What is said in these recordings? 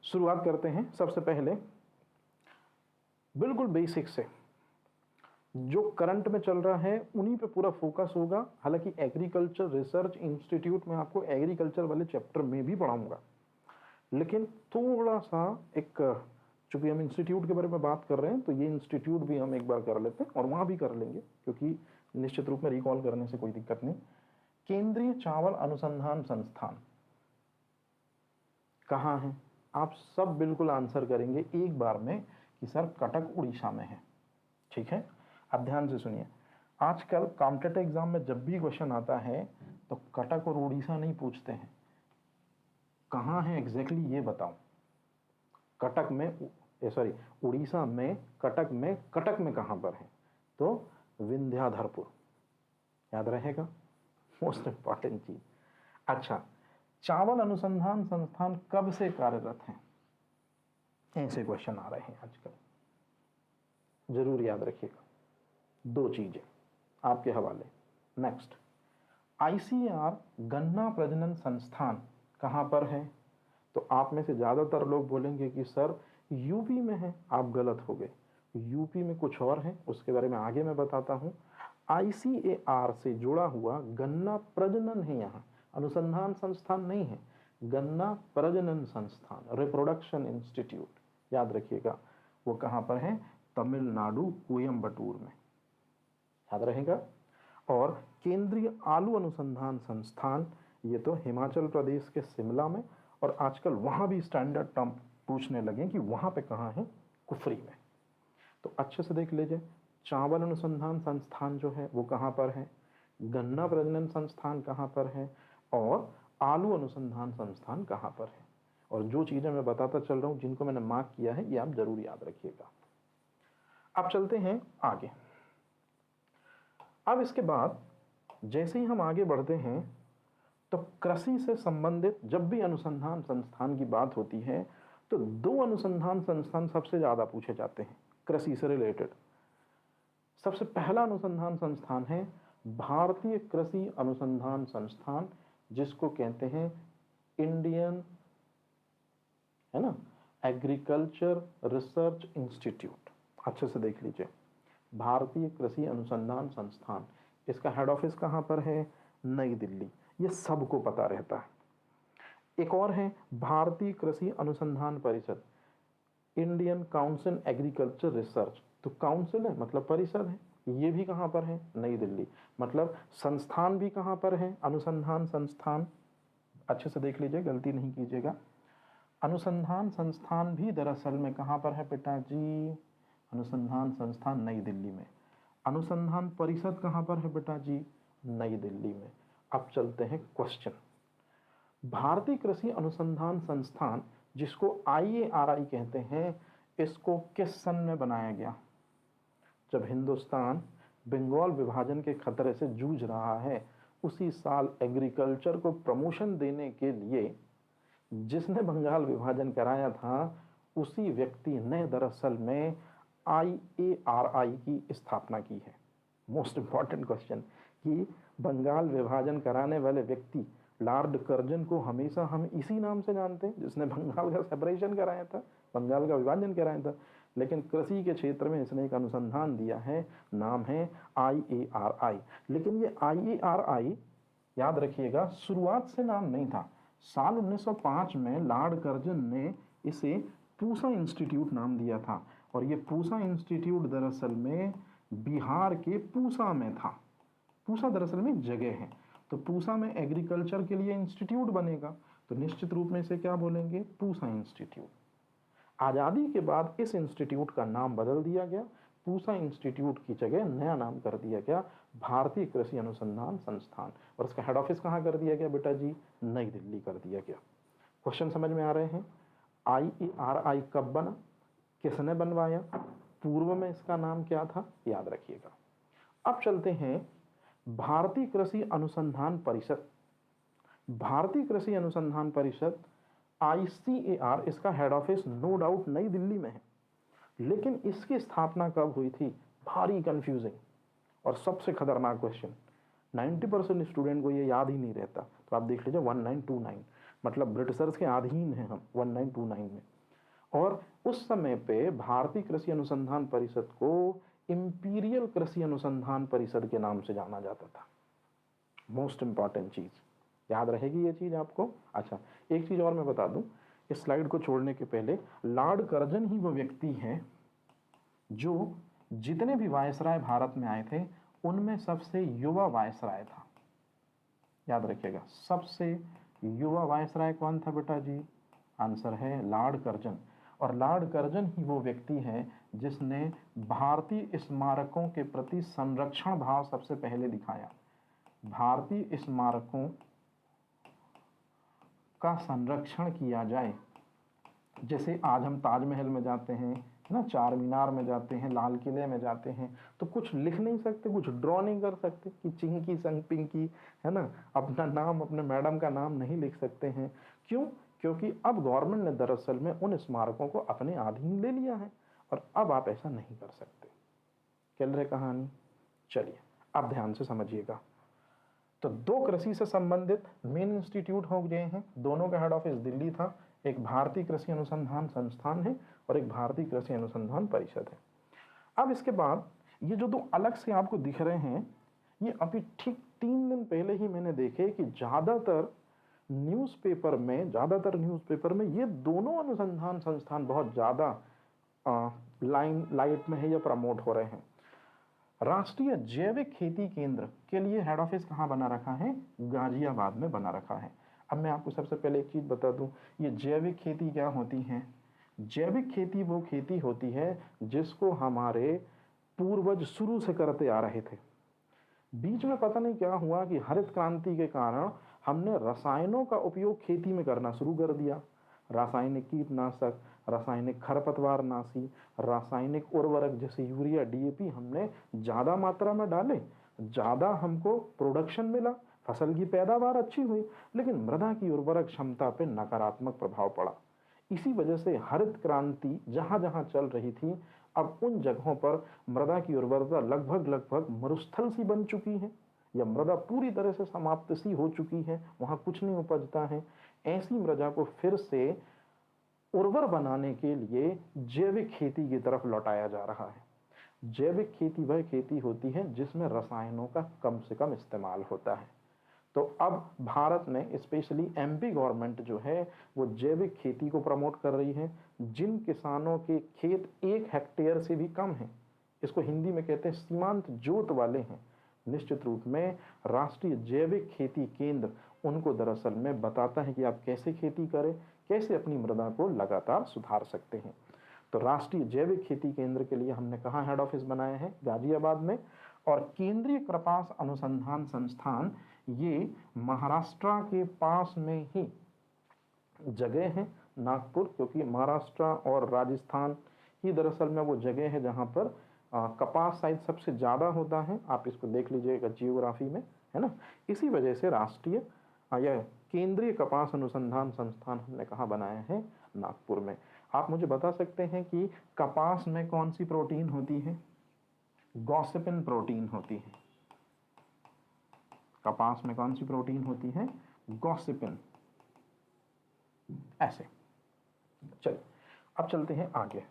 शुरुआत करते हैं सबसे पहले बिल्कुल बेसिक से। जो करंट में चल रहा है उन्हीं पे पूरा फोकस होगा। हालांकि एग्रीकल्चर रिसर्च इंस्टीट्यूट में आपको एग्रीकल्चर वाले चैप्टर में भी पढ़ाऊंगा, लेकिन थोड़ा सा एक, चूंकि हम इंस्टीट्यूट के बारे में बात कर रहे हैं तो ये इंस्टीट्यूट भी हम एक बार कर लेते हैं और वहां भी कर लेंगे, क्योंकि निश्चित रूप में रिकॉल करने से कोई दिक्कत नहीं। केंद्रीय चावल अनुसंधान संस्थान कहाँ है? आप सब बिल्कुल आंसर करेंगे एक बार में कि सर कटक उड़ीसा में है। ठीक है, अब ध्यान से सुनिए। आजकल कॉम्पिटेटिव एग्जाम में जब भी क्वेश्चन आता है तो कटक और उड़ीसा नहीं पूछते हैं, कहाँ है एग्जैक्टली ये बताओ। कटक में, सॉरी उड़ीसा में, कटक में कहाँ पर है? तो विंध्याधरपुर, याद रहेगा, मोस्ट इंपॉर्टेंट चीज। अच्छा, चावल अनुसंधान संस्थान कब से कार्यरत है? ऐसे क्वेश्चन आ रहे हैं आजकल, जरूर याद रखिएगा। दो चीजें आपके हवाले। नेक्स्ट, आईसीएआर गन्ना प्रजनन संस्थान कहां पर है? तो आप में से ज्यादातर लोग बोलेंगे कि सर यूपी में है। आप गलत हो गए, यूपी में कुछ और है, उसके बारे में आगे मैं बताता हूं। आईसीएआर से जुड़ा हुआ गन्ना प्रजनन है, यहाँ अनुसंधान संस्थान नहीं है, गन्ना प्रजनन संस्थान, रिप्रोडक्शन इंस्टीट्यूट, याद रखिएगा। वो कहां पर है? तमिलनाडु, कोयम्बटूर में, याद रहेगा। और केंद्रीय आलू अनुसंधान संस्थान, ये तो हिमाचल प्रदेश के शिमला में, और आजकल वहां भी स्टैंडर्ड टर्म पूछने लगे कि वहां पे कहां है? कुफरी में। तो अच्छे से देख लीजिए, चावल अनुसंधान संस्थान जो है वो कहां पर है, गन्ना प्रजनन संस्थान कहां पर है, और आलू अनुसंधान संस्थान कहां पर है। और जो चीजें मैं बताता चल रहा हूं, जिनको मैंने मार्क किया है, ये आप जरूर याद रखिएगा। अब चलते हैं आगे। अब इसके बाद जैसे ही हम आगे बढ़ते हैं तो कृषि से संबंधित जब भी अनुसंधान संस्थान की बात होती है तो दो अनुसंधान संस्थान सबसे ज्यादा पूछे जाते हैं कृषि से रिलेटेड। सबसे पहला अनुसंधान संस्थान है भारतीय कृषि अनुसंधान संस्थान, जिसको कहते हैं इंडियन, है ना, एग्रीकल्चर रिसर्च इंस्टीट्यूट। अच्छे से देख लीजिए, भारतीय कृषि अनुसंधान संस्थान, इसका हेड ऑफिस कहां पर है? नई दिल्ली। ये सबको पता रहता है। एक और है भारतीय कृषि अनुसंधान परिषद, इंडियन काउंसिल एग्रीकल्चर रिसर्च। तो काउंसिल है मतलब परिषद है, ये भी कहां पर है? नई दिल्ली। मतलब संस्थान भी कहां पर है? अनुसंधान संस्थान। अच्छे से देख लीजिए, गलती नहीं कीजिएगा। अनुसंधान संस्थान भी दरअसल में कहां पर है पिताजी? अनुसंधान संस्थान नई दिल्ली में। अनुसंधान परिषद कहां पर है बेटा जी? नई दिल्ली में। अब चलते हैं क्वेश्चन। भारतीय कृषि अनुसंधान संस्थान, जिसको आईएआरआई कहते हैं, इसको किस सन में बनाया गया? जब हिंदुस्तान बंगाल विभाजन के खतरे से जूझ रहा है, उसी साल एग्रीकल्चर को प्रमोशन देने के लिए जिसने बंगाल विभाजन कराया था, उसी व्यक्ति ने दरअसल में आईएआरआई की स्थापना की है। मोस्ट इंपॉर्टेंट क्वेश्चन कि बंगाल विभाजन कराने वाले व्यक्ति लॉर्ड कर्जन को हमेशा हम इसी नाम से जानते हैं, जिसने बंगाल का सेपरेशन कराया था, बंगाल का विभाजन कराया था। लेकिन कृषि के क्षेत्र में इसने एक अनुसंधान दिया है, नाम है आईएआरआई। लेकिन ये आईएआरआई, याद रखिएगा, शुरुआत से नाम नहीं था। साल 1905 में लॉर्ड कर्जन ने इसे पूसा इंस्टीट्यूट नाम दिया था, और ये पूसा इंस्टीट्यूट दरअसल में बिहार के पूसा में था। पूसा दरअसल में जगह है, तो पूसा में एग्रीकल्चर के लिए इंस्टीट्यूट बनेगा, तो निश्चित रूप में इसे क्या बोलेंगे? पूसा इंस्टीट्यूट। आजादी के बाद इस इंस्टीट्यूट का नाम बदल दिया गया, पूसा इंस्टीट्यूट की जगह नया नाम कर दिया गया भारतीय कृषि अनुसंधान संस्थान। और इसका हेड ऑफिस कहां कर दिया गया बेटा जी? नई दिल्ली कर दिया गया। क्वेश्चन समझ में आ रहे हैं? आईएआरआई कब बना, किसने बनवाया, पूर्व में इसका नाम क्या था, याद रखिएगा। अब चलते हैं भारतीय कृषि अनुसंधान परिषद। भारतीय कृषि अनुसंधान परिषद आईसीएआर, इसका हेड ऑफिस नो डाउट नई दिल्ली में है, लेकिन इसकी स्थापना कब हुई थी? भारी कंफ्यूजिंग और सबसे खतरनाक क्वेश्चन, 90% स्टूडेंट को ये याद ही नहीं रहता। तो आप देख लीजिए 1929, मतलब ब्रिटिशर्स के अधीन हैं हम 1929 में। और उस समय पे भारतीय कृषि अनुसंधान परिषद को इंपीरियल कृषि अनुसंधान परिषद के नाम से जाना जाता था। मोस्ट इंपॉर्टेंट चीज याद रहेगी ये चीज आपको। अच्छा, एक चीज और मैं बता दूं इस स्लाइड को छोड़ने के पहले, लॉर्ड कर्जन ही वो व्यक्ति है जो जितने भी वायसराय भारत में आए थे उनमें सबसे युवा वायसराय था। याद रखिएगा, सबसे युवा वायसराय कौन था बेटा जी? आंसर है लॉर्ड कर्जन। और लॉर्ड कर्जन ही वो व्यक्ति है जिसने भारतीय स्मारकों के प्रति संरक्षण भाव सबसे पहले दिखाया। भारतीय स्मारकों का संरक्षण किया जाए, जैसे आज हम ताजमहल में जाते हैं ना, चार मीनार में जाते हैं, लाल किले में जाते हैं, तो कुछ लिख नहीं सकते, कुछ ड्रॉ नहीं कर सकते कि चिंकी संग पिंकी, है ना, अपना नाम, अपने मैडम का नाम नहीं लिख सकते हैं। क्यों? क्योंकि अब गवर्नमेंट ने दरअसल में उन स्मारकों को अपने अधीन ले लिया है और अब आप ऐसा नहीं कर सकते। चल रही कहानी, चलिए अब ध्यान से समझिएगा। तो दो कृषि से संबंधित मेन इंस्टीट्यूट हो गए हैं, दोनों का हेड ऑफिस दिल्ली था। एक भारतीय कृषि अनुसंधान संस्थान है और एक भारतीय कृषि अनुसंधान परिषद है। अब इसके बाद ये जो दो अलग से आपको दिख रहे हैं, ये अभी ठीक 3 दिन पहले ही मैंने देखे कि ज्यादातर न्यूज़पेपर में ये दोनों अनुसंधान संस्थान बहुत ज्यादा लाइट में है या प्रमोट हो रहे हैं। राष्ट्रीय जैविक खेती केंद्र के लिए हेड ऑफिस कहाँ बना रखा है? गाजियाबाद में बना रखा है। अब मैं आपको सबसे पहले एक चीज बता दूं, ये जैविक खेती क्या होती है? जैविक खेती वो खेती होती है जिसको हमारे पूर्वज शुरू से करते आ रहे थे। बीच में पता नहीं क्या हुआ कि हरित क्रांति के कारण हमने रसायनों का उपयोग खेती में करना शुरू कर दिया। रासायनिक कीटनाशक, रासायनिक खरपतवार नाशी, रासायनिक उर्वरक जैसे यूरिया, डीएपी हमने ज़्यादा मात्रा में डाले, ज़्यादा हमको प्रोडक्शन मिला, फसल की पैदावार अच्छी हुई, लेकिन मृदा की उर्वरक क्षमता पे नकारात्मक प्रभाव पड़ा। इसी वजह से हरित क्रांति जहाँ जहाँ चल रही थी, अब उन जगहों पर मृदा की उर्वरता लगभग मरुस्थल सी बन चुकी है या मृदा पूरी तरह से समाप्त सी हो चुकी है, वहाँ कुछ नहीं उपजता है। ऐसी मृदा को फिर से उर्वर बनाने के लिए जैविक खेती की तरफ लौटाया जा रहा है। जैविक खेती वह खेती होती है जिसमें रसायनों का कम से कम इस्तेमाल होता है। तो अब भारत ने, स्पेशली एमपी गवर्नमेंट जो है, वो जैविक खेती को प्रमोट कर रही है। जिन किसानों के खेत 1 हेक्टेयर से भी कम है, इसको हिंदी में कहते हैं सीमांत जोत वाले हैं, निश्चित रूप में राष्ट्रीय जैविक खेती केंद्र उनको दरअसल में बताता है कि आप कैसे खेती करें, कैसे अपनी मृदा को लगातार सुधार सकते हैं। तो राष्ट्रीय जैविक खेती केंद्र के लिए हमने कहाँ हेड ऑफिस बनाया है? गाजियाबाद में। और केंद्रीय कपास अनुसंधान संस्थान ये महाराष्ट्र के पास में ही जगह है, नागपुर, क्योंकि महाराष्ट्र और राजस्थान ही दरअसल में वो जगह है जहाँ पर कपास साइज सबसे ज़्यादा होता है। आप इसको देख लीजिएगा जियोग्राफी में, है ना। इसी वजह से राष्ट्रीय या केंद्रीय कपास अनुसंधान संस्थान हमने कहाँ बनाया है? नागपुर में। आप मुझे बता सकते हैं कि कपास में कौन सी प्रोटीन होती है? गॉसिपिन प्रोटीन होती है। कपास में कौन सी प्रोटीन होती है? गॉसिपिन। ऐसे चलिए अब चलते हैं आगे।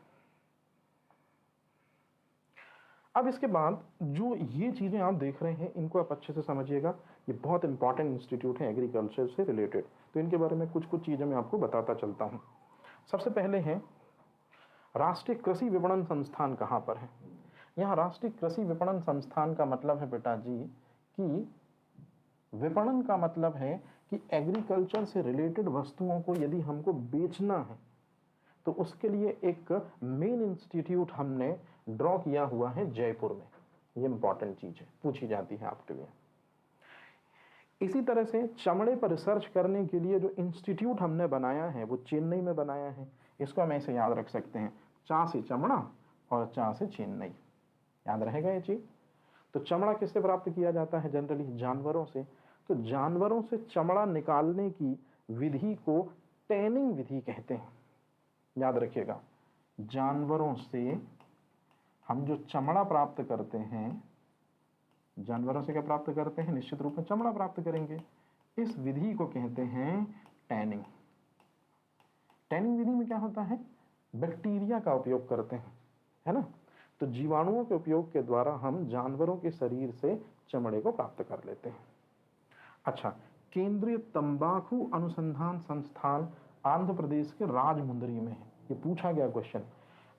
अब इसके बाद जो ये चीज़ें आप देख रहे हैं इनको आप अच्छे से समझिएगा। ये बहुत इंपॉर्टेंट इंस्टीट्यूट है एग्रीकल्चर से रिलेटेड, तो इनके बारे में कुछ चीज़ें मैं आपको बताता चलता हूँ। सबसे पहले है राष्ट्रीय कृषि विपणन संस्थान कहाँ पर है? यहाँ राष्ट्रीय कृषि विपणन संस्थान का मतलब है बेटा जी कि विपणन का मतलब है कि एग्रीकल्चर से रिलेटेड वस्तुओं को यदि हमको बेचना है तो उसके लिए एक मेन इंस्टीट्यूट हमने ड्रॉ किया हुआ है जयपुर में। ये इंपॉर्टेंट चीज है, पूछी जाती है आपके लिए। इसी तरह से चमड़े पर रिसर्च करने के लिए जो इंस्टीट्यूट हमने बनाया है वो चेन्नई में बनाया है। इसको हम ऐसे याद रख सकते हैं, चा से चमड़ा और चा से चेन्नई। याद रहेगा ये चीज। तो चमड़ा किससे प्राप्त किया जाता है? जनरली जानवरों से। तो जानवरों से चमड़ा निकालने की विधि को टैनिंग विधि कहते हैं। याद रखिएगा, जानवरों से हम जो चमड़ा प्राप्त करते हैं, जानवरों से क्या प्राप्त करते हैं? निश्चित रूप में चमड़ा प्राप्त करेंगे। इस विधि को कहते हैं टैनिंग। टैनिंग विधि में क्या होता है? बैक्टीरिया का उपयोग करते हैं, है ना। तो जीवाणुओं के उपयोग के द्वारा हम जानवरों के शरीर से चमड़े को प्राप्त कर लेते हैं। अच्छा, केंद्रीय तंबाकू अनुसंधान संस्थान आंध्र प्रदेश के राजमुंदरी में है। ये पूछा गया क्वेश्चन।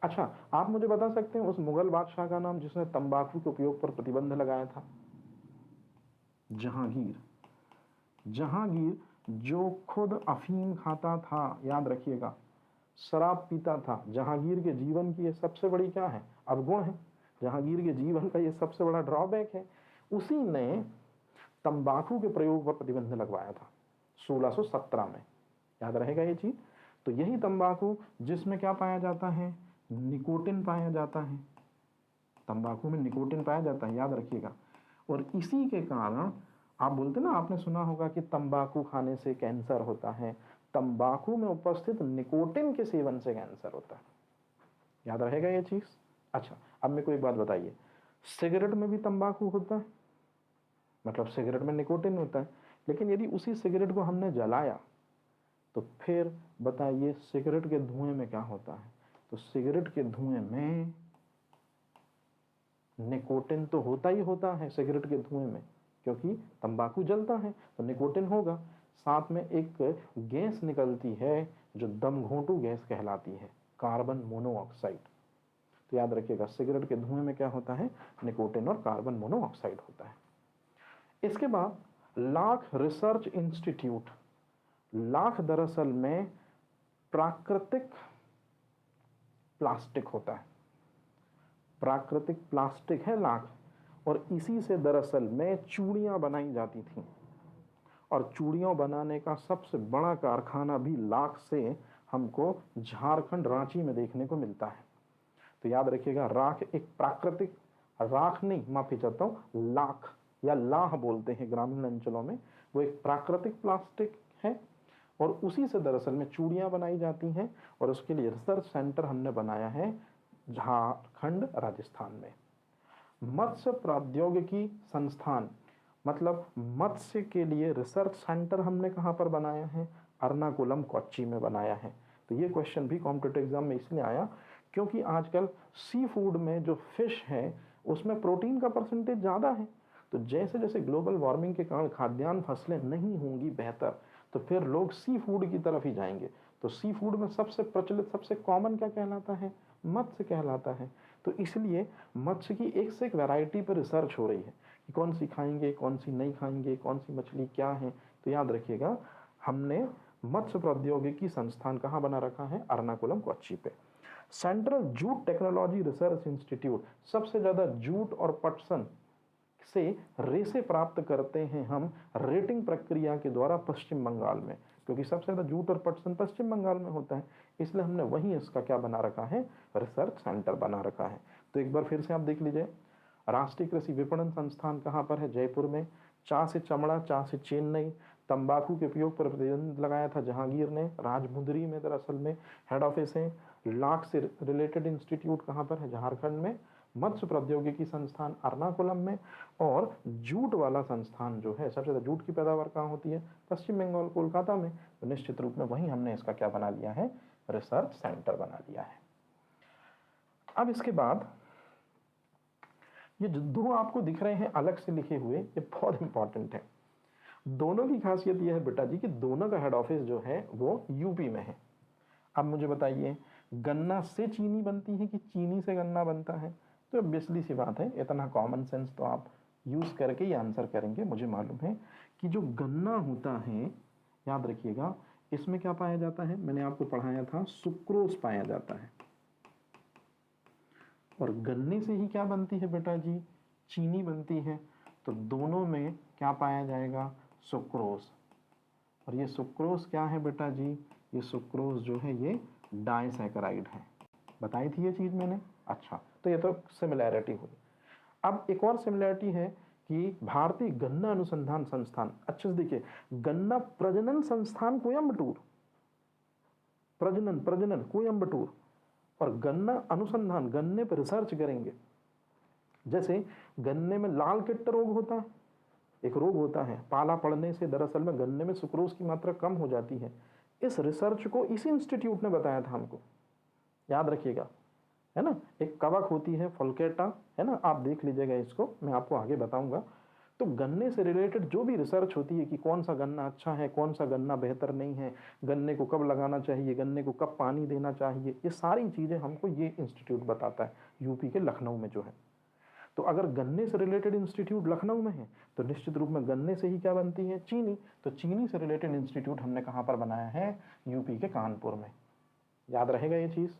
अच्छा, आप मुझे बता सकते हैं उस मुगल बादशाह का नाम जिसने तंबाकू के उपयोग पर प्रतिबंध लगाया था? जहांगीर। जहांगीर जो खुद अफीम खाता था, याद रखिएगा, शराब पीता था। जहांगीर के जीवन की ये सबसे बड़ी क्या है? अवगुण है। जहांगीर के जीवन का ये सबसे बड़ा ड्रॉबैक है। उसी ने तंबाकू के प्रयोग पर प्रतिबंध लगवाया था 1617 में, याद रहेगा ये चीज। तो यही तंबाकू जिसमें क्या पाया जाता है? निकोटिन पाया जाता है। तंबाकू में निकोटिन पाया जाता है, याद रखिएगा। और इसी के कारण आप बोलते ना, आपने सुना होगा कि तंबाकू खाने से कैंसर होता है। तंबाकू में उपस्थित निकोटिन के सेवन से कैंसर होता है, याद रहेगा ये चीज। अच्छा, अब मेरे को एक बात बताइए, सिगरेट में भी तंबाकू होता है, मतलब सिगरेट में निकोटिन होता है, लेकिन यदि उसी सिगरेट को हमने जलाया तो फिर बताइए सिगरेट के धुएं में क्या होता है? तो सिगरेट के धुएं में निकोटिन तो होता ही होता है सिगरेट के धुएं में, क्योंकि तंबाकू जलता है तो निकोटिन होगा। साथ में एक गैस निकलती है जो दम घोंटू गैस कहलाती है, कार्बन मोनोऑक्साइड। तो याद रखिएगा सिगरेट के धुएं में क्या होता है? निकोटिन और कार्बन मोनोऑक्साइड होता है। इसके बाद लाख रिसर्च इंस्टीट्यूट। लाख दरअसल में प्राकृतिक प्लास्टिक होता है, प्राकृतिक प्लास्टिक है लाख, और इसी से दरअसल में चूड़ियां बनाई जाती थी। और चूड़ियों बनाने का सबसे बड़ा कारखाना भी लाख से हमको झारखंड रांची में देखने को मिलता है। तो याद रखिएगा राख एक प्राकृतिक, राख नहीं, माफी चाहता हूं, लाख या लाह बोलते हैं ग्रामीण अंचलों में, वो एक प्राकृतिक प्लास्टिक है और उसी से दरअसल में चूड़ियां बनाई जाती हैं। और उसके लिए रिसर्च सेंटर हमने बनाया है झारखंड राजस्थान में। मत्स्य प्रौद्योगिकी संस्थान, मतलब मत्स्य के लिए रिसर्च सेंटर हमने कहां पर बनाया है? एर्नाकुलम कोच्चि में बनाया है। तो ये क्वेश्चन भी कॉम्पिटिटिव एग्जाम में इसलिए आया क्योंकि आजकल सी फूड में जो फिश है उसमें प्रोटीन का परसेंटेज ज़्यादा है। तो जैसे जैसे ग्लोबल वार्मिंग के कारण खाद्यान्न फसलें नहीं होंगी बेहतर, तो फिर लोग सी फूड की तरफ ही जाएंगे। तो सी फूड में सबसे प्रचलित, सबसे कॉमन क्या कहलाता है? मत्स्य कहलाता है। तो इसलिए मत्स्य की एक से एक वैरायटी पर रिसर्च हो रही है कि कौन सी खाएंगे, कौन सी नहीं खाएंगे, कौन सी मछली क्या है। तो याद रखिएगा हमने मत्स्य प्रौद्योगिकी संस्थान कहाँ बना रखा है? एर्नाकुलम कोच्चि पे। Central jute technology research institute, सबसे ज़्यादा जूट और पटसन से रेसे प्राप्त करते हैं हम रेटिंग प्रक्रिया के द्वारा पश्चिम बंगाल में, क्योंकि सबसे ज़्यादा जूट और पटसन पश्चिम बंगाल में होता है, इसलिए हमने वहीं इसका क्या बना रखा है? रिसर्च सेंटर बना रखा है। तो एक बार फिर से आप देख लीजिए, राष्ट्रीय कृषि विपणन संस्थान कहाँ पर है? जयपुर में। चा से चमड़ा, चा से चेन्नई। तंबाकू के उपयोग पर प्रतिबंध लगाया था जहांगीर ने, राजमुंदरी में दरअसल में हेड ऑफिस है। लाख से रिलेटेड इंस्टीट्यूट कहाँ पर है? झारखंड में। मत्स्य प्रौद्योगिकी संस्थान एर्नाकुलम में। और जूट वाला संस्थान जो है, सबसे ज़्यादा जूट की पैदावार कहाँ होती है? पश्चिम बंगाल, कोलकाता में। तो निश्चित रूप में वहीं हमने इसका क्या बना लिया है? रिसर्च सेंटर बना लिया है। अब इसके बाद ये जो दो आपको दिख रहे हैं अलग से लिखे हुए, ये बहुत इंपॉर्टेंट है। दोनों की खासियत यह है बेटा जी कि दोनों का हेड ऑफिस जो है वो यूपी में है। अब मुझे बताइए, गन्ना से चीनी बनती है कि चीनी से गन्ना बनता है? तो ऑब्वियसली सी बात है, इतना कॉमन सेंस तो आप यूज करके ही आंसर करेंगे। मुझे मालूम है कि जो गन्ना होता है, याद रखिएगा, इसमें क्या पाया जाता है? मैंने आपको पढ़ाया था, सुक्रोज पाया जाता है। और गन्ने से ही क्या बनती है बेटा जी? चीनी बनती है। तो दोनों में क्या पाया जाएगा? सुक्रोज। और ये सुक्रोज क्या है बेटा जी? ये सुक्रोज जो है ये डाइसैकेराइड है। बताई थी ये चीज मैंने। अच्छा, तो ये तो सिमिलैरिटी हुई। अब एक और सिमिलैरिटी है कि भारतीय गन्ना अनुसंधान संस्थान, अच्छे से देखिए, गन्ना प्रजनन संस्थान कोयम्बटूर, प्रजनन कोयम्बटूर, और गन्ना अनुसंधान, गन्ने पर रिसर्च करेंगे। जैसे गन्ने में लाल किट्ट रोग होता है, एक रोग होता है, पाला पड़ने से दरअसल में गन्ने में सुक्रोज की मात्रा कम हो जाती है। इस रिसर्च को इसी इंस्टीट्यूट ने बताया था हमको। याद रखिएगा, है ना। एक कवक होती है फोल्केटा, है ना, आप देख लीजिएगा इसको, मैं आपको आगे बताऊंगा। तो गन्ने से रिलेटेड जो भी रिसर्च होती है कि कौन सा गन्ना अच्छा है, कौन सा गन्ना बेहतर नहीं है, गन्ने को कब लगाना चाहिए, गन्ने को कब पानी देना चाहिए, ये सारी चीज़ें हमको ये इंस्टीट्यूट बताता है, यूपी के लखनऊ में जो है। तो अगर गन्ने से रिलेटेड इंस्टीट्यूट लखनऊ में है तो निश्चित रूप में गन्ने से ही क्या बनती है, चीनी। तो चीनी से रिलेटेड इंस्टीट्यूट हमने कहाँ पर बनाया है, यूपी के कानपुर में। याद रहेगा ये चीज़,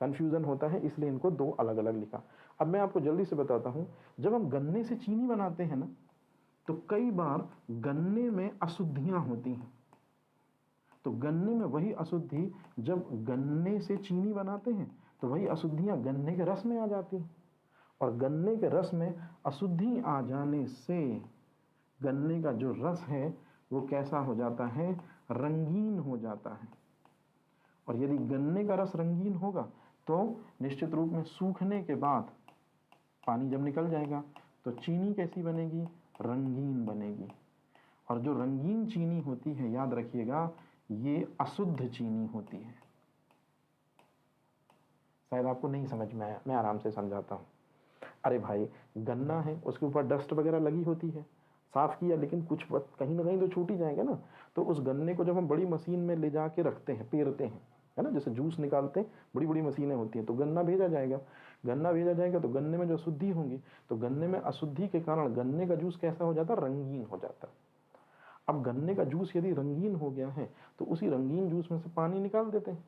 कन्फ्यूज़न होता है इसलिए इनको दो अलग अलग लिखा। अब मैं आपको जल्दी से बताता हूँ, जब हम गन्ने से चीनी बनाते हैं ना, तो कई बार गन्ने में अशुद्धियाँ होती हैं। तो गन्ने में वही अशुद्धि, जब गन्ने से चीनी बनाते हैं तो वही अशुद्धियाँ गन्ने के रस में आ जाती हैं, और गन्ने के रस में अशुद्धि आ जाने से गन्ने का जो रस है वो कैसा हो जाता है, रंगीन हो जाता है। और यदि गन्ने का रस रंगीन होगा तो निश्चित रूप में सूखने के बाद पानी जब निकल जाएगा तो चीनी कैसी बनेगी, रंगीन बनेगी। और जो रंगीन चीनी होती है, याद रखिएगा, ये अशुद्ध चीनी होती है। शायद आपको नहीं समझ में आया, मैं आराम से समझाता हूँ। अरे भाई, गन्ना है, उसके ऊपर डस्ट वगैरह लगी होती है, साफ किया, लेकिन कुछ कहीं ना कहीं तो छूट ही जाएगा ना। तो उस गन्ने को जब हम बड़ी मशीन में ले जाके रखते हैं, पेरते हैं, है ना, जैसे जूस निकालते हैं, बड़ी बड़ी मशीनें होती हैं, तो गन्ना भेजा जाएगा। गन्ना भेजा जाएगा तो गन्ने में जो अशुद्धि होंगी, तो गन्ने में अशुद्धि के कारण गन्ने का जूस कैसा हो जाता है, रंगीन हो जाता है। अब गन्ने का जूस यदि रंगीन हो गया है तो उसी रंगीन जूस में से पानी निकाल देते हैं,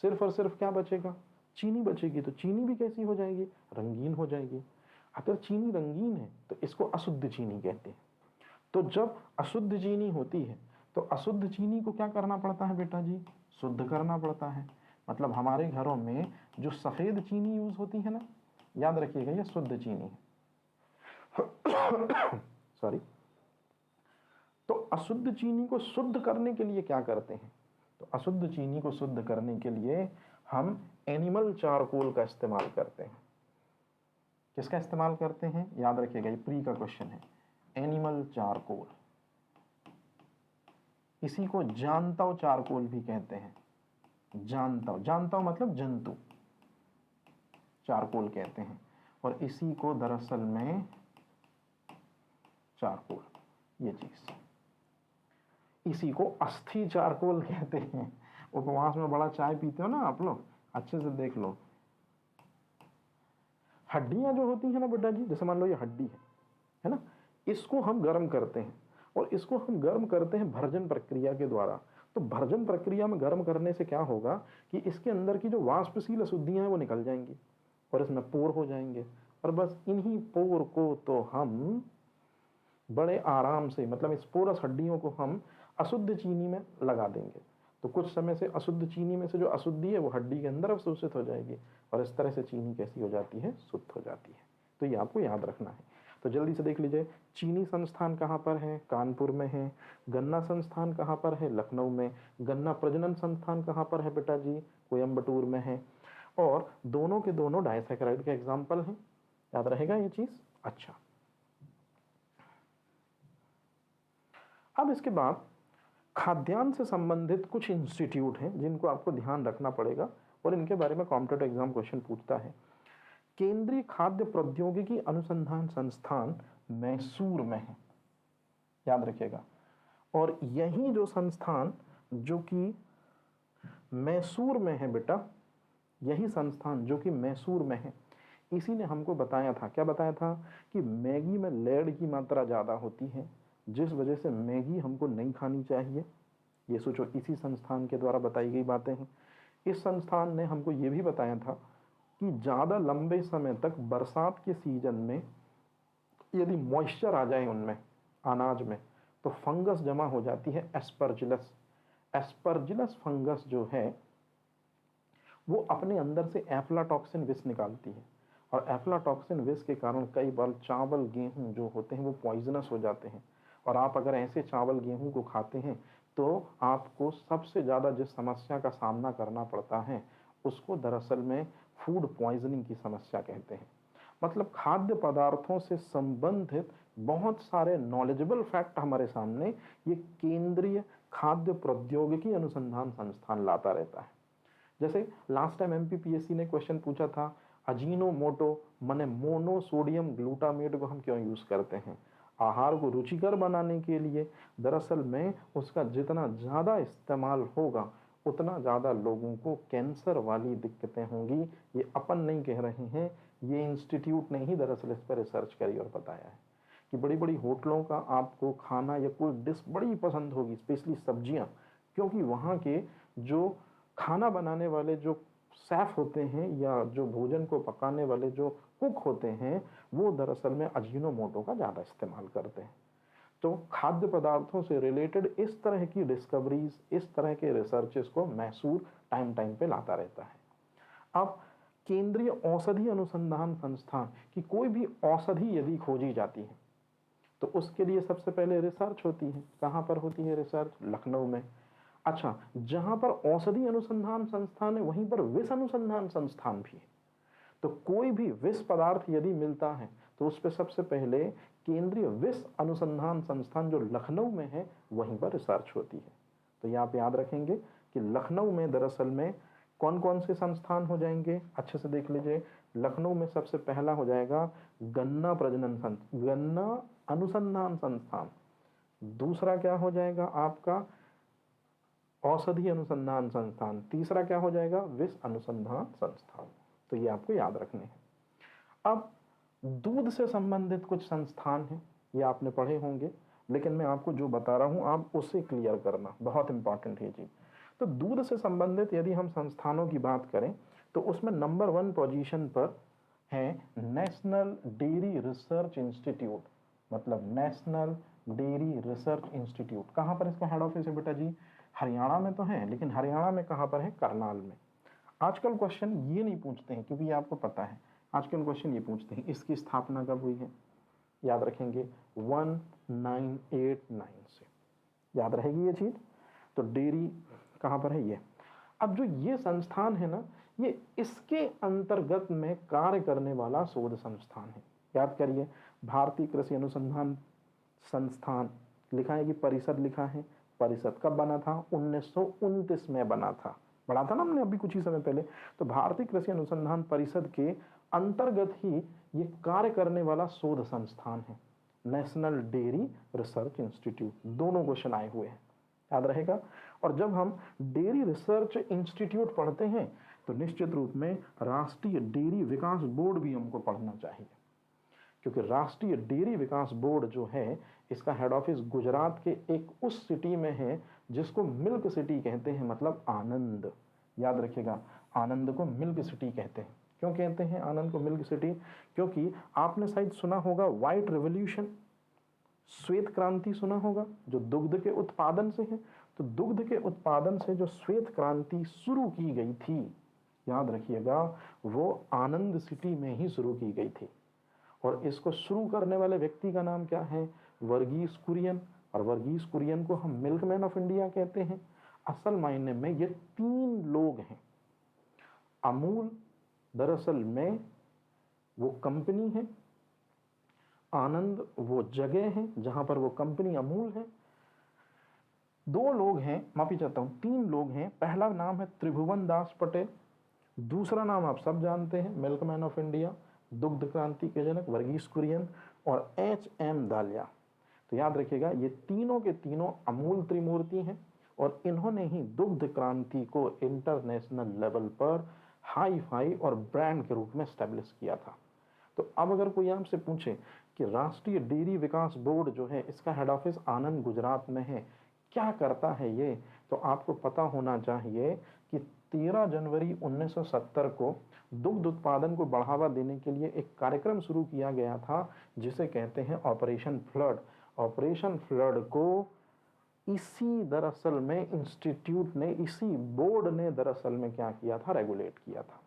सिर्फ और सिर्फ क्या बचेगा, चीनी बचेगी। तो चीनी भी कैसी हो जाएगी, रंगीन हो जाएगी। अगर चीनी रंगीन है तो इसको अशुद्ध चीनी कहते हैं। तो जब अशुद्ध चीनी होती है तो अशुद्ध चीनी को क्या करना पड़ता है बेटा जी, शुद्ध करना पड़ता है। मतलब हमारे घरों में जो सफ़ेद चीनी यूज होती है ना, याद रखिएगा ये शुद्ध चीनी है। सॉरी। तो अशुद्ध चीनी को शुद्ध करने के लिए क्या करते हैं, तो अशुद्ध चीनी को शुद्ध करने के लिए हम एनिमल चारकोल का इस्तेमाल करते हैं। किसका इस्तेमाल करते हैं, याद रखिएगा, ये प्री का क्वेश्चन है, एनिमल चारकोल। इसी को जानताव चारकोल भी कहते हैं। जानताव, जानताव मतलब जंतु, चारकोल कहते हैं। और इसी को दरअसल में चारकोल, ये चीज, इसी को अस्थि चारकोल कहते हैं। उपवास में बड़ा चाय पीते हो ना आप लोग, अच्छे से देख लो, हड्डियां जो होती है ना बेटा जी, जैसे मान लो ये हड्डी है ना, इसको हम गर्म करते हैं, और इसको हम गर्म करते हैं भर्जन प्रक्रिया के द्वारा। तो भर्जन प्रक्रिया में गर्म करने से क्या होगा कि इसके अंदर की जो वाष्पशील अशुद्धियां हैं वो निकल जाएंगी और इसमें पोर हो जाएंगे। और बस इन्हीं पोर को तो हम बड़े आराम से, मतलब इस पोरस हड्डियों को हम अशुद्ध चीनी में लगा देंगे, तो कुछ समय से अशुद्ध चीनी में से जो अशुद्धि है वो हड्डी के अंदर अवशोषित हो जाएगी, और इस तरह से चीनी कैसी हो जाती है, शुद्ध हो जाती है। तो ये आपको याद रखना है। तो जल्दी से देख लीजिए, चीनी संस्थान कहाँ पर है, कानपुर में है। गन्ना संस्थान कहाँ पर है, लखनऊ में। गन्ना प्रजनन संस्थान कहाँ पर है बेटा जी, कोयम्बटूर में है। और दोनों के दोनों डाइसैकेराइड के एग्जाम्पल हैं, याद रहेगा ये चीज। अच्छा, अब इसके बाद खाद्यान्न से संबंधित कुछ इंस्टीट्यूट हैं जिनको आपको ध्यान रखना पड़ेगा, और इनके बारे में कॉम्पिटेटिव एग्जाम क्वेश्चन पूछता है। केंद्रीय खाद्य प्रौद्योगिकी अनुसंधान संस्थान मैसूर में है, याद रखिएगा। और यही जो संस्थान जो कि मैसूर में है बेटा, यही संस्थान जो कि मैसूर में है, इसी ने हमको बताया था, क्या बताया था, कि मैगी में लेड की मात्रा ज़्यादा होती है, जिस वजह से मैगी हमको नहीं खानी चाहिए। ये सोचो, इसी संस्थान के द्वारा बताई गई बातें हैं। इस संस्थान ने हमको ये भी बताया था कि ज़्यादा लंबे समय तक बरसात के सीजन में यदि मॉइस्चर आ जाए उनमें, अनाज में, तो फंगस जमा हो जाती है, एस्परजिलस। एस्परजिलस फंगस जो है वो अपने अंदर से एफ्लाटॉक्सिन विष निकालती है, और एफ्लाटॉक्सिन विष के कारण कई बार चावल गेहूं जो होते हैं वो पॉइजनस हो जाते हैं। और आप अगर ऐसे चावल गेहूं को खाते हैं तो आपको सबसे ज़्यादा जिस समस्या का सामना करना पड़ता है उसको दरअसल में फूड पॉइजनिंग की समस्या कहते हैं। मतलब खाद्य पदार्थों से संबंधित बहुत सारे नॉलेजेबल फैक्ट हमारे सामने ये केंद्रीय खाद्य प्रौद्योगिकी अनुसंधान संस्थान लाता रहता है। जैसे लास्ट टाइम एमपीपीएससी ने क्वेश्चन पूछा था, अजीनोमोटो माने मोनोसोडियम ग्लूटामेट को हम क्यों यूज़ करते हैं? आहार को रुचिकर बनाने के लिए। दरअसल में उसका जितना ज़्यादा इस्तेमाल होगा उतना ज़्यादा लोगों को कैंसर वाली दिक्कतें होंगी। ये अपन नहीं कह रहे हैं, ये इंस्टीट्यूट ने ही दरअसल इस पर रिसर्च करी और बताया है कि बड़ी बड़ी होटलों का आपको खाना या कोई डिश बड़ी पसंद होगी, स्पेशली सब्जियां, क्योंकि वहाँ के जो खाना बनाने वाले जो शेफ होते हैं या जो भोजन को पकाने वाले जो कुक होते हैं वो दरअसल में अजीनोमोटो का ज़्यादा इस्तेमाल करते हैं। तो खाद्य पदार्थों से रिलेटेड इस तरह की डिस्कवरीज, इस तरह के रिसर्चेस को मैसूर टाइम टाइम पे लाता रहता है। अब केंद्रीय औषधि अनुसंधान संस्थान की कोई भी औषधि यदि खोजी जाती है तो उसके लिए सबसे पहले रिसर्च होती है। कहाँ पर होती है रिसर्च? लखनऊ में। अच्छा, जहां पर औषधि अनुसंधान संस्थान है वहीं पर विष अनुसंधान संस्थान भी है। तो कोई भी विष पदार्थ यदि मिलता है तो उस पर सबसे पहले केंद्रीय विष अनुसंधान संस्थान जो लखनऊ में है वहीं पर रिसर्च होती है। तो ये आप याद रखेंगे कि लखनऊ में दरअसल में कौन कौन से संस्थान हो जाएंगे, अच्छे से देख लीजिए। लखनऊ में सबसे पहला हो जाएगा गन्ना अनुसंधान संस्थान। दूसरा क्या हो जाएगा आपका? औषधि अनुसंधान संस्थान। तीसरा क्या हो जाएगा? विष अनुसंधान संस्थान। तो ये आपको याद रखने हैं। अब दूध से संबंधित कुछ संस्थान हैं, ये आपने पढ़े होंगे, लेकिन मैं आपको जो बता रहा हूं आप उससे क्लियर करना, बहुत इंपॉर्टेंट है जी। तो दूध से संबंधित यदि हम संस्थानों की बात करें तो उसमें नंबर 1 पोजीशन पर है नेशनल डेयरी रिसर्च इंस्टीट्यूट, मतलब नेशनल डेयरी रिसर्च इंस्टीट्यूट। कहाँ पर इसका हेड ऑफिस है बेटा जी? हरियाणा में तो है, लेकिन हरियाणा में कहाँ पर है? करनाल में। आजकल क्वेश्चन ये नहीं पूछते हैं क्योंकि ये आपको पता है, आजकल क्वेश्चन ये पूछते हैं इसकी स्थापना कब हुई है। याद रखेंगे 1989 से, याद रहेगी ये चीज। तो डेयरी कहाँ पर है? ये। अब जो ये संस्थान है ना, ये इसके अंतर्गत में कार्य करने वाला शोध संस्थान है। याद करिए, भारतीय कृषि अनुसंधान संस्थान लिखा है कि परिषद लिखा है। परिषद कब बना था? 1929 में बना था। पढ़ा था ना हमने अभी कुछ ही समय पहले। तो भारतीय कृषि अनुसंधान परिषद के अंतर्गत ही ये कार्य करने वाला शोध संस्थान है, नेशनल डेयरी रिसर्च इंस्टीट्यूट। दोनों क्वेश्चन आए हुए हैं, याद रहेगा। और जब हम डेयरी रिसर्च इंस्टीट्यूट पढ़ते हैं तो निश्चित रूप में राष्ट्रीय डेयरी विकास बोर्ड भी हमको पढ़ना चाहिए, क्योंकि राष्ट्रीय डेयरी विकास बोर्ड जो है इसका हेड ऑफिस गुजरात के एक उस सिटी में है जिसको मिल्क सिटी कहते हैं, मतलब आनंद। याद रखिएगा, आनंद को मिल्क सिटी कहते हैं। क्यों कहते हैं आनंद को मिल्क सिटी? क्योंकि आपने शायद सुना होगा व्हाइट रेवोल्यूशन, श्वेत क्रांति सुना होगा, जो दुग्ध के उत्पादन से है। तो दुग्ध के उत्पादन से जो श्वेत क्रांति शुरू की गई थी, याद रखिएगा, वो आनंद सिटी में ही शुरू की गई थी। और इसको शुरू करने वाले व्यक्ति का नाम क्या है? वर्गीस कुरियन। और वर्गीस कुरियन को हम मिल्कमैन ऑफ इंडिया कहते हैं। असल मायने में ये 3 लोग हैं। अमूल दरअसल में वो कंपनी है, आनंद वो जगह है जहां पर वो कंपनी अमूल है। 2 लोग हैं, माफी चाहता हूं, 3 लोग हैं। पहला नाम है त्रिभुवन दास पटेल, दूसरा नाम आप सब जानते हैं, मिल्कमैन ऑफ इंडिया, दुग्ध क्रांति के जनक वर्गीस कुरियन, और HM दालिया। तो याद रखिएगा, ये तीनों के तीनों अमूल त्रिमूर्ति हैं और इन्होंने ही दुग्ध क्रांति को इंटरनेशनल लेवल पर हाई फाई और ब्रांड के रूप में स्टैब्लिश किया था। तो अब अगर कोई आपसे पूछे कि राष्ट्रीय डेयरी विकास बोर्ड जो है इसका हेड ऑफिस आनंद गुजरात में है, क्या करता है ये, तो आपको पता होना चाहिए कि 13 जनवरी 1970 को दुग्ध उत्पादन को बढ़ावा देने के लिए एक कार्यक्रम शुरू किया गया था जिसे कहते हैं ऑपरेशन फ्लड। ऑपरेशन फ्लड को इसी दरअसल में इंस्टीट्यूट ने, इसी बोर्ड ने दरअसल में क्या किया था? रेगुलेट किया था।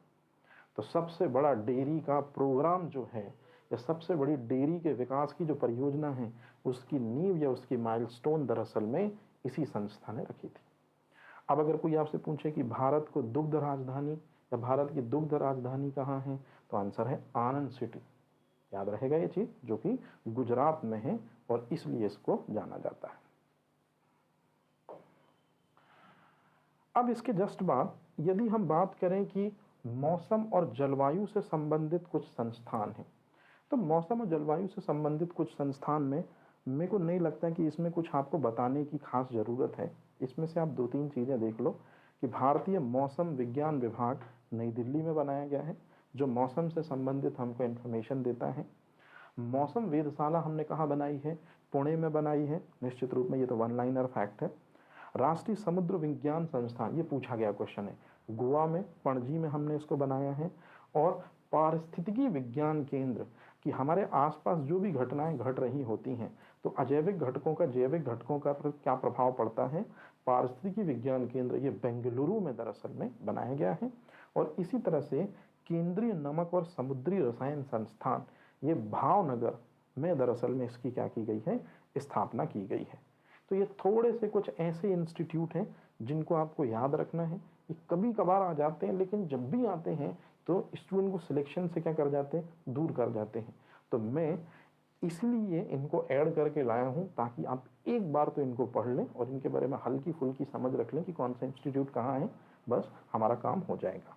तो सबसे बड़ा डेयरी का प्रोग्राम जो है, या सबसे बड़ी डेयरी के विकास की जो परियोजना है, उसकी नींव या उसकी माइलस्टोन दरअसल में इसी संस्था ने रखी थी। अब अगर कोई आपसे पूछे कि भारत को दुग्ध राजधानी या भारत की दुग्ध राजधानी कहाँ है, तो आंसर है आनंद सिटी। याद रहेगा ये चीज, जो कि गुजरात में है और इसलिए इसको जाना जाता है। अब इसके जस्ट बाद यदि हम बात करें कि मौसम और जलवायु से संबंधित कुछ संस्थान हैं, तो मौसम और जलवायु से संबंधित कुछ संस्थान में मेरे को नहीं लगता कि इसमें कुछ आपको बताने की खास ज़रूरत है। इसमें से आप 2-3 चीज़ें देख लो कि भारतीय मौसम विज्ञान विभाग नई दिल्ली में बनाया गया है, जो मौसम से संबंधित हमको इन्फॉर्मेशन देता है। मौसम वेधशाला हमने कहाँ बनाई है? पुणे में बनाई है। निश्चित रूप में ये तो वन लाइनर फैक्ट है। राष्ट्रीय समुद्र विज्ञान संस्थान, ये पूछा गया क्वेश्चन है, गोवा में पणजी में हमने इसको बनाया है। और पारिस्थितिकी विज्ञान केंद्र कि हमारे आसपास जो भी घटनाएं घट रही होती हैं तो अजैविक घटकों का जैविक घटकों का क्या प्रभाव पड़ता है, पारिस्थितिकी विज्ञान केंद्र ये बेंगलुरु में दरअसल में बनाया गया है। और इसी तरह से केंद्रीय नमक और समुद्री रसायन संस्थान ये भावनगर में दरअसल में इसकी क्या की गई है, स्थापना की गई है। तो ये थोड़े से कुछ ऐसे इंस्टीट्यूट हैं जिनको आपको याद रखना है। ये कभी कभार आ जाते हैं, लेकिन जब भी आते हैं तो स्टूडेंट को सिलेक्शन से क्या कर जाते हैं, दूर कर जाते हैं। तो मैं इसलिए इनको ऐड करके लाया हूँ ताकि आप एक बार तो इनको पढ़ लें और इनके बारे में हल्की फुल्की समझ रख लें कि कौन सा इंस्टीट्यूट कहाँ है, बस हमारा काम हो जाएगा।